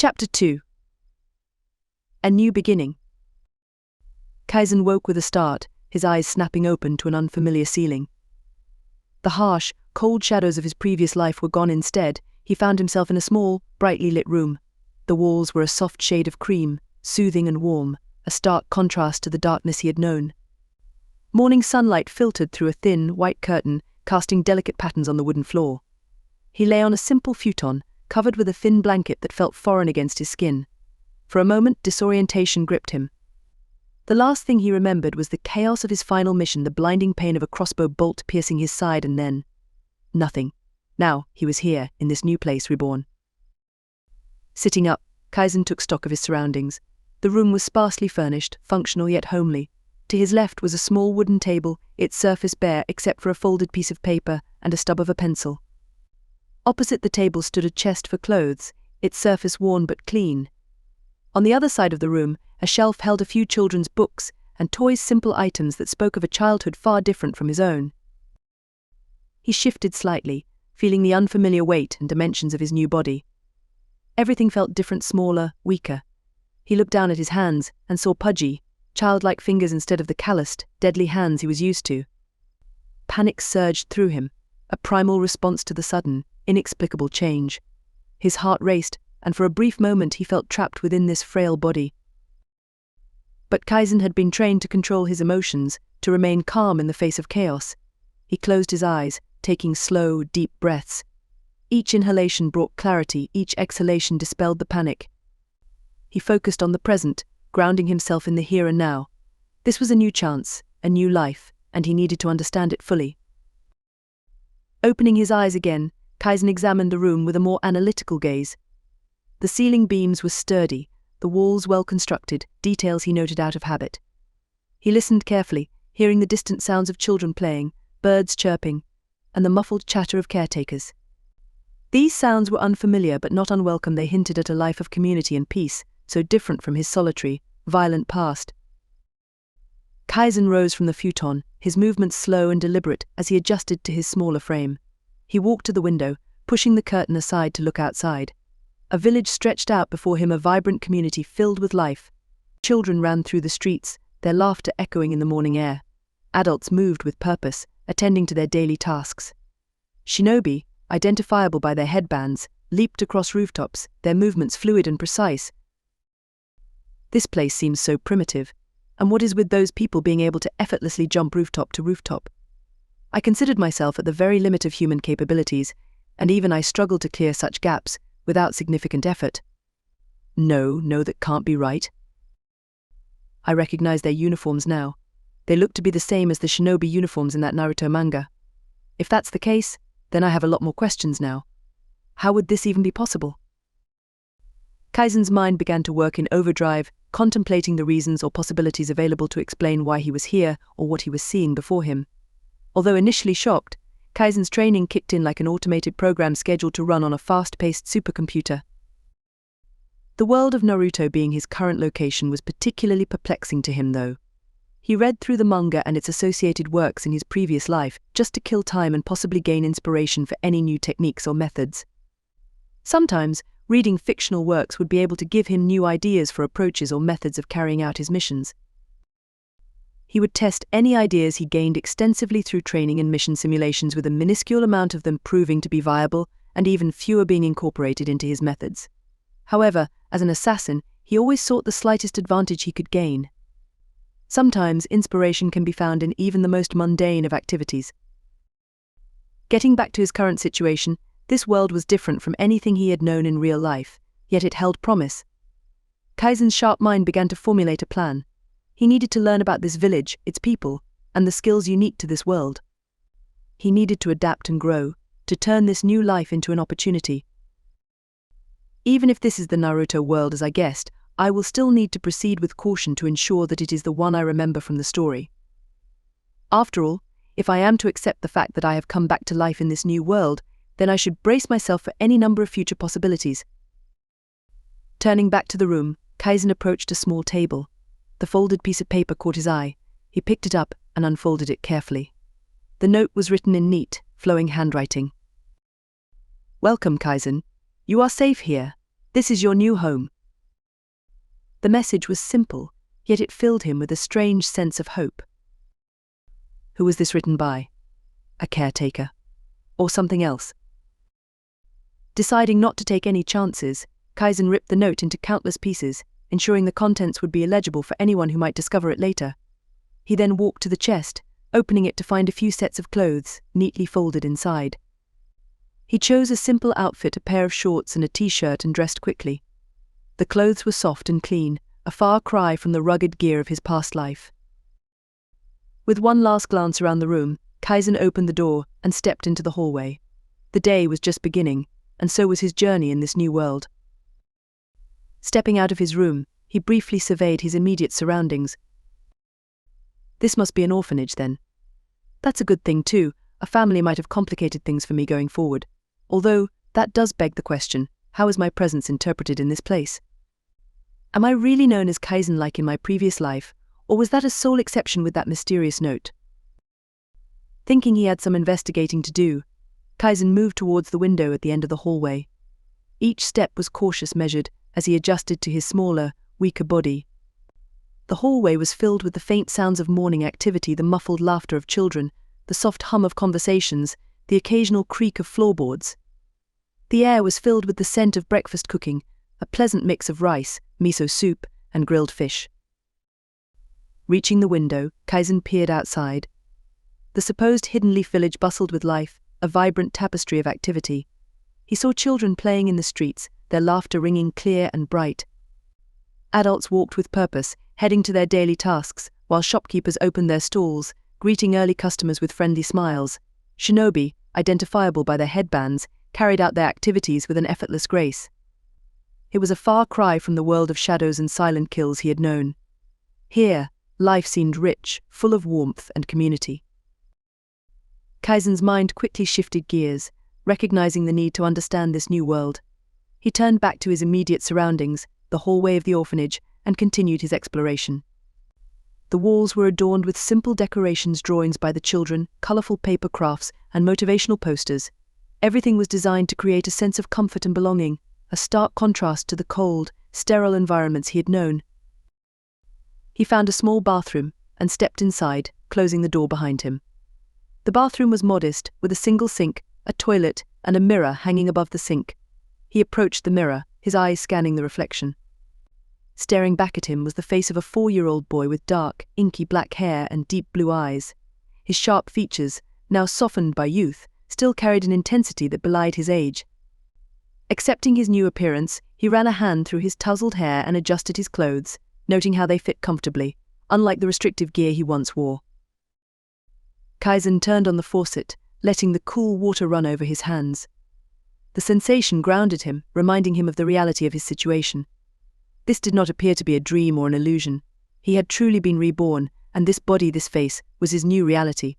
Chapter 2. A New Beginning. Kaizen woke with a start, his eyes snapping open to an unfamiliar ceiling. The harsh, cold shadows of his previous life were gone. Instead, he found himself in a small, brightly lit room. The walls were a soft shade of cream, soothing and warm, a stark contrast to the darkness he had known. Morning sunlight filtered through a thin, white curtain, casting delicate patterns on the wooden floor. He lay on a simple futon, covered with a thin blanket that felt foreign against his skin. For a moment, disorientation gripped him. The last thing he remembered was the chaos of his final mission, the blinding pain of a crossbow bolt piercing his side, and then nothing. Now, he was here, in this new place, reborn. Sitting up, Kaizen took stock of his surroundings. The room was sparsely furnished, functional yet homely. To his left was a small wooden table, its surface bare except for a folded piece of paper and a stub of a pencil. Opposite the table stood a chest for clothes, its surface worn but clean. On the other side of the room, a shelf held a few children's books and toys, simple items that spoke of a childhood far different from his own. He shifted slightly, feeling the unfamiliar weight and dimensions of his new body. Everything felt different, smaller, weaker. He looked down at his hands and saw pudgy, childlike fingers instead of the calloused, deadly hands he was used to. Panic surged through him, a primal response to the sudden, inexplicable change. His heart raced, and for a brief moment he felt trapped within this frail body. But Kaizen had been trained to control his emotions, to remain calm in the face of chaos. He closed his eyes, taking slow, deep breaths. Each inhalation brought clarity, each exhalation dispelled the panic. He focused on the present, grounding himself in the here and now. This was a new chance, a new life, and he needed to understand it fully. Opening his eyes again, Kaizen examined the room with a more analytical gaze. The ceiling beams were sturdy, the walls well constructed, details he noted out of habit. He listened carefully, hearing the distant sounds of children playing, birds chirping, and the muffled chatter of caretakers. These sounds were unfamiliar but not unwelcome. They hinted at a life of community and peace, so different from his solitary, violent past. Kaizen rose from the futon, his movements slow and deliberate as he adjusted to his smaller frame. He walked to the window, pushing the curtain aside to look outside. A village stretched out before him, a vibrant community filled with life. Children ran through the streets, their laughter echoing in the morning air. Adults moved with purpose, attending to their daily tasks. Shinobi, identifiable by their headbands, leaped across rooftops, their movements fluid and precise. This place seems so primitive, and what is with those people being able to effortlessly jump rooftop to rooftop? I considered myself at the very limit of human capabilities, and even I struggled to clear such gaps, without significant effort. No, that can't be right. I recognize their uniforms now. They look to be the same as the Shinobi uniforms in that Naruto manga. If that's the case, then I have a lot more questions now. How would this even be possible? Kaizen's mind began to work in overdrive, contemplating the reasons or possibilities available to explain why he was here or what he was seeing before him. Although initially shocked, Kaizen's training kicked in like an automated program scheduled to run on a fast-paced supercomputer. The world of Naruto being his current location was particularly perplexing to him, though. He read through the manga and its associated works in his previous life just to kill time and possibly gain inspiration for any new techniques or methods. Sometimes, reading fictional works would be able to give him new ideas for approaches or methods of carrying out his missions. He would test any ideas he gained extensively through training and mission simulations, with a minuscule amount of them proving to be viable and even fewer being incorporated into his methods. However, as an assassin, he always sought the slightest advantage he could gain. Sometimes inspiration can be found in even the most mundane of activities. Getting back to his current situation, this world was different from anything he had known in real life, yet it held promise. Kaizen's sharp mind began to formulate a plan. He needed to learn about this village, its people, and the skills unique to this world. He needed to adapt and grow, to turn this new life into an opportunity. Even if this is the Naruto world as I guessed, I will still need to proceed with caution to ensure that it is the one I remember from the story. After all, if I am to accept the fact that I have come back to life in this new world, then I should brace myself for any number of future possibilities. Turning back to the room, Kaizen approached a small table. The folded piece of paper caught his eye. He picked it up and unfolded it carefully. The note was written in neat, flowing handwriting. "Welcome, Kaizen. You are safe here. This is your new home. The message was simple, yet it filled him with a strange sense of hope. Who was this written by? A caretaker? Or something else? Deciding not to take any chances, Kaizen ripped the note into countless pieces, ensuring the contents would be illegible for anyone who might discover it later. He then walked to the chest, opening it to find a few sets of clothes, neatly folded inside. He chose a simple outfit, a pair of shorts and a t-shirt, and dressed quickly. The clothes were soft and clean, a far cry from the rugged gear of his past life. With one last glance around the room, Kaizen opened the door and stepped into the hallway. The day was just beginning, and so was his journey in this new world. Stepping out of his room, he briefly surveyed his immediate surroundings. This must be an orphanage, then. That's a good thing too. A family might have complicated things for me going forward. Although, that does beg the question, how is my presence interpreted in this place? Am I really known as Kaizen like in my previous life, or was that a sole exception with that mysterious note? Thinking he had some investigating to do, Kaizen moved towards the window at the end of the hallway. Each step was cautious, measured, as he adjusted to his smaller, weaker body. The hallway was filled with the faint sounds of morning activity, the muffled laughter of children, the soft hum of conversations, the occasional creak of floorboards. The air was filled with the scent of breakfast cooking, a pleasant mix of rice, miso soup, and grilled fish. Reaching the window, Kaizen peered outside. The supposed hidden leaf village bustled with life, a vibrant tapestry of activity. He saw children playing in the streets, their laughter ringing clear and bright. Adults walked with purpose, heading to their daily tasks, while shopkeepers opened their stalls, greeting early customers with friendly smiles. Shinobi, identifiable by their headbands, carried out their activities with an effortless grace. It was a far cry from the world of shadows and silent kills he had known. Here, life seemed rich, full of warmth and community. Kaizen's mind quickly shifted gears, recognizing the need to understand this new world. He turned back to his immediate surroundings, the hallway of the orphanage, and continued his exploration. The walls were adorned with simple decorations, drawings by the children, colorful paper crafts, and motivational posters. Everything was designed to create a sense of comfort and belonging, a stark contrast to the cold, sterile environments he had known. He found a small bathroom and stepped inside, closing the door behind him. The bathroom was modest, with a single sink, a toilet, and a mirror hanging above the sink. He approached the mirror, his eyes scanning the reflection. Staring back at him was the face of a 4-year-old boy with dark, inky black hair and deep blue eyes. His sharp features, now softened by youth, still carried an intensity that belied his age. Accepting his new appearance, he ran a hand through his tousled hair and adjusted his clothes, noting how they fit comfortably, unlike the restrictive gear he once wore. Kaizen turned on the faucet, letting the cool water run over his hands. The sensation grounded him, reminding him of the reality of his situation. This did not appear to be a dream or an illusion. He had truly been reborn, and this body, this face, was his new reality.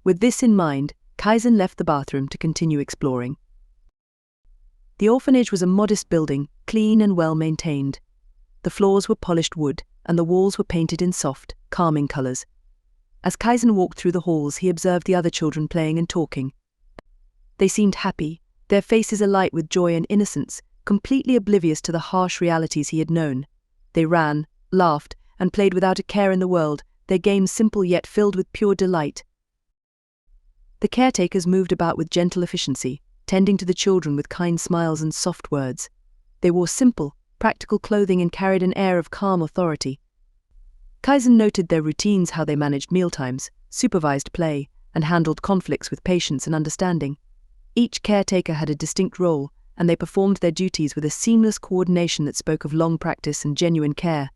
With this in mind, Kaizen left the bathroom to continue exploring. The orphanage was a modest building, clean and well-maintained. The floors were polished wood, and the walls were painted in soft, calming colors. As Kaizen walked through the halls, he observed the other children playing and talking. They seemed happy, their faces alight with joy and innocence, completely oblivious to the harsh realities he had known. They ran, laughed, and played without a care in the world, their games simple yet filled with pure delight. The caretakers moved about with gentle efficiency, tending to the children with kind smiles and soft words. They wore simple, practical clothing and carried an air of calm authority. Kaizen noted their routines, how they managed mealtimes, supervised play, and handled conflicts with patience and understanding. Each caretaker had a distinct role, and they performed their duties with a seamless coordination that spoke of long practice and genuine care.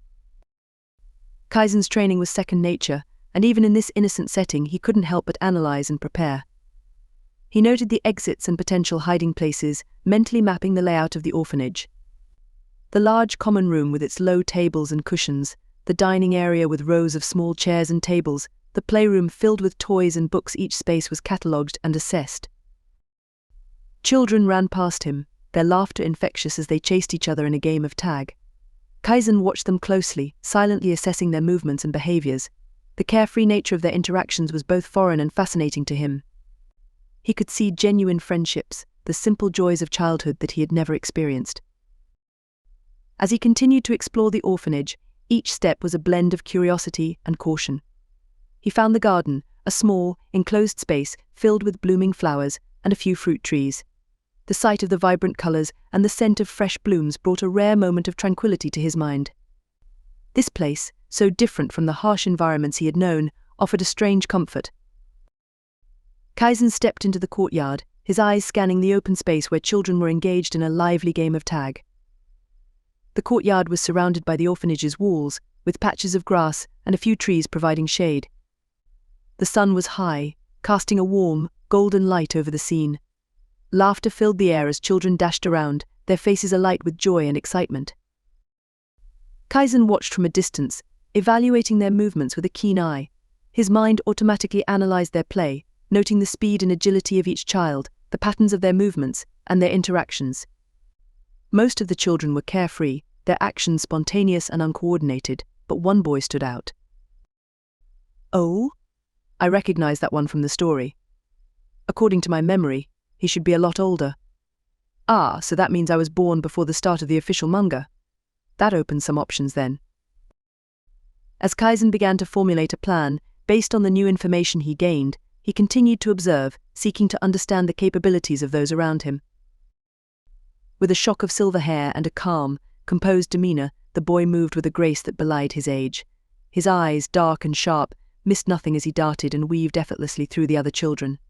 Kaizen's training was second nature, and even in this innocent setting he couldn't help but analyze and prepare. He noted the exits and potential hiding places, mentally mapping the layout of the orphanage. The large common room with its low tables and cushions, the dining area with rows of small chairs and tables, the playroom filled with toys and books, each space was catalogued and assessed. Children ran past him, their laughter infectious as they chased each other in a game of tag. Kaizen watched them closely, silently assessing their movements and behaviors. The carefree nature of their interactions was both foreign and fascinating to him. He could see genuine friendships, the simple joys of childhood that he had never experienced. As he continued to explore the orphanage, each step was a blend of curiosity and caution. He found the garden, a small, enclosed space filled with blooming flowers and a few fruit trees. The sight of the vibrant colors and the scent of fresh blooms brought a rare moment of tranquility to his mind. This place, so different from the harsh environments he had known, offered a strange comfort. Kaizen stepped into the courtyard, his eyes scanning the open space where children were engaged in a lively game of tag. The courtyard was surrounded by the orphanage's walls, with patches of grass and a few trees providing shade. The sun was high, casting a warm, golden light over the scene. Laughter filled the air as children dashed around, their faces alight with joy and excitement. Kaizen watched from a distance, evaluating their movements with a keen eye. His mind automatically analyzed their play, noting the speed and agility of each child, the patterns of their movements, and their interactions. Most of the children were carefree, their actions spontaneous and uncoordinated, but one boy stood out. "Oh?" I recognized that one from the story. According to my memory, he should be a lot older. Ah, so that means I was born before the start of the official manga. That opens some options then. As Kaizen began to formulate a plan, based on the new information he gained, he continued to observe, seeking to understand the capabilities of those around him. With a shock of silver hair and a calm, composed demeanor, the boy moved with a grace that belied his age. His eyes, dark and sharp, missed nothing as he darted and weaved effortlessly through the other children.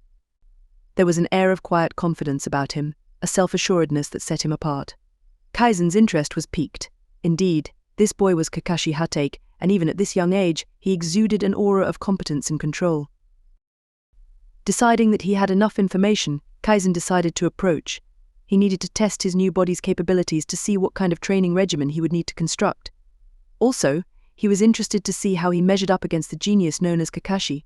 There was an air of quiet confidence about him, a self-assuredness that set him apart. Kaizen's interest was piqued. Indeed, this boy was Kakashi Hatake, and even at this young age, he exuded an aura of competence and control. Deciding that he had enough information, Kaizen decided to approach. He needed to test his new body's capabilities to see what kind of training regimen he would need to construct. Also, he was interested to see how he measured up against the genius known as Kakashi.